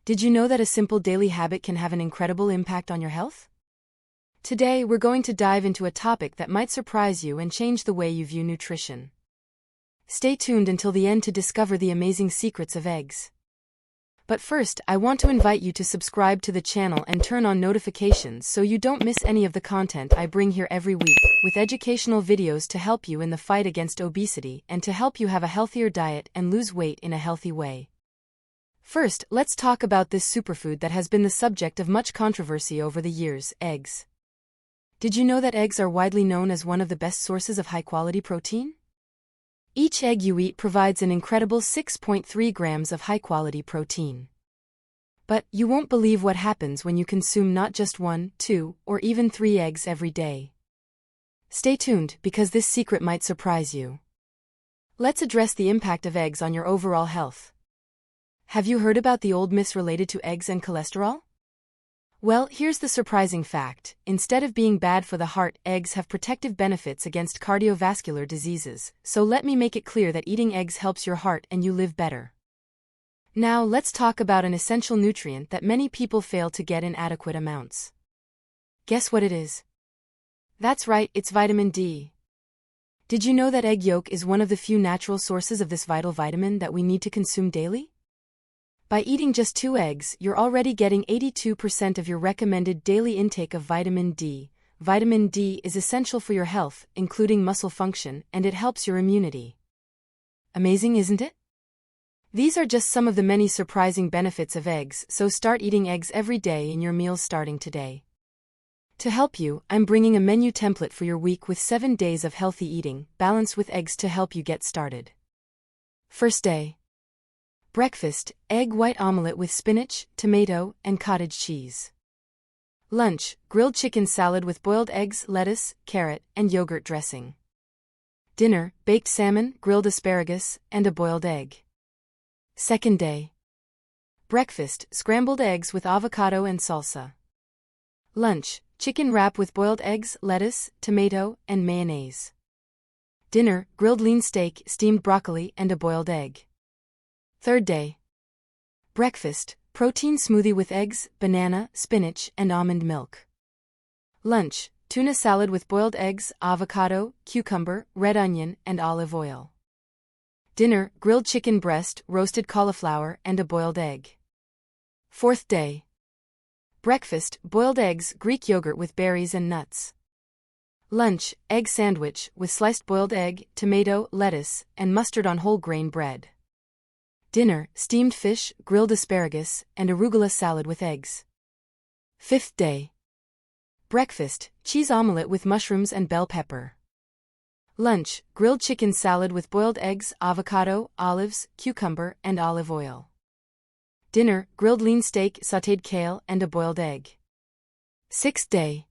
Did you know that a simple daily habit can have an incredible impact on your health? Today, we're going to dive into a topic that might surprise you and change the way you view nutrition. Stay tuned until the end to discover the amazing secrets of eggs. But first, I want to invite you to subscribe to the channel and turn on notifications so you don't miss any of the content I bring here every week, with educational videos to help you in the fight against obesity and to help you have a healthier diet and lose weight in a healthy way. First, let's talk about this superfood that has been the subject of much controversy over the years: eggs. Did you know that eggs are widely known as one of the best sources of high-quality protein? Each egg you eat provides an incredible 6.3 grams of high-quality protein. But you won't believe what happens when you consume not just 1, 2, or even 3 eggs every day. Stay tuned, because this secret might surprise you. Let's address the impact of eggs on your overall health. Have you heard about the old myths related to eggs and cholesterol? Well, here's the surprising fact: instead of being bad for the heart, eggs have protective benefits against cardiovascular diseases. So let me make it clear that eating eggs helps your heart and you live better. Now let's talk about an essential nutrient that many people fail to get in adequate amounts. Guess what it is? That's right, it's vitamin D. Did you know that egg yolk is one of the few natural sources of this vital vitamin that we need to consume daily? By eating just 2 eggs, you're already getting 82% of your recommended daily intake of vitamin D. Vitamin D is essential for your health, including muscle function, and it helps your immunity. Amazing, isn't it? These are just some of the many surprising benefits of eggs, so start eating eggs every day in your meals starting today. To help you, I'm bringing a menu template for your week with 7 days of healthy eating, balanced with eggs to help you get started. First day. Breakfast: egg white omelette with spinach, tomato, and cottage cheese. Lunch: grilled chicken salad with boiled eggs, lettuce, carrot, and yogurt dressing. Dinner: baked salmon, grilled asparagus, and a boiled egg. Second day. Breakfast: scrambled eggs with avocado and salsa. Lunch: chicken wrap with boiled eggs, lettuce, tomato, and mayonnaise. Dinner: grilled lean steak, steamed broccoli, and a boiled egg. Third day. Breakfast: protein smoothie with eggs, banana, spinach, and almond milk. Lunch: tuna salad with boiled eggs, avocado, cucumber, red onion, and olive oil. Dinner: grilled chicken breast, roasted cauliflower, and a boiled egg. Fourth day. Breakfast: boiled eggs, Greek yogurt with berries and nuts. Lunch: egg sandwich with sliced boiled egg, tomato, lettuce, and mustard on whole grain bread. Dinner: steamed fish, grilled asparagus, and arugula salad with eggs. Fifth day. Breakfast: cheese omelette with mushrooms and bell pepper. Lunch: grilled chicken salad with boiled eggs, avocado, olives, cucumber, and olive oil. Dinner: grilled lean steak, sautéed kale, and a boiled egg. Sixth day.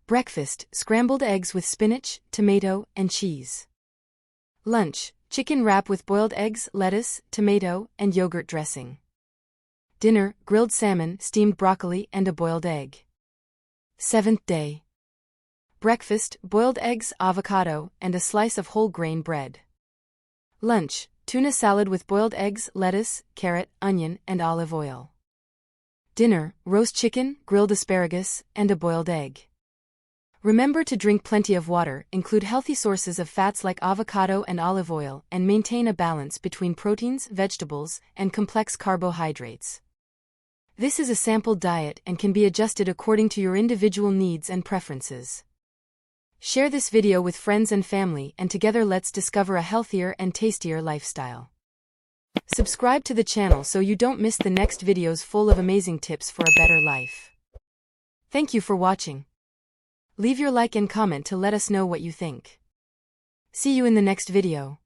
Breakfast: scrambled eggs with spinach, tomato, and cheese. Lunch: chicken wrap with boiled eggs, lettuce, tomato, and yogurt dressing. Dinner: grilled salmon, steamed broccoli, and a boiled egg. Seventh day. Breakfast: boiled eggs, avocado, and a slice of whole grain bread. Lunch: tuna salad with boiled eggs, lettuce, carrot, onion, and olive oil. Dinner: roast chicken, grilled asparagus, and a boiled egg. Remember to drink plenty of water, include healthy sources of fats like avocado and olive oil, and maintain a balance between proteins, vegetables, and complex carbohydrates. This is a sample diet and can be adjusted according to your individual needs and preferences. Share this video with friends and family, and together let's discover a healthier and tastier lifestyle. Subscribe to the channel so you don't miss the next videos full of amazing tips for a better life. Thank you for watching. Leave your like and comment to let us know what you think. See you in the next video.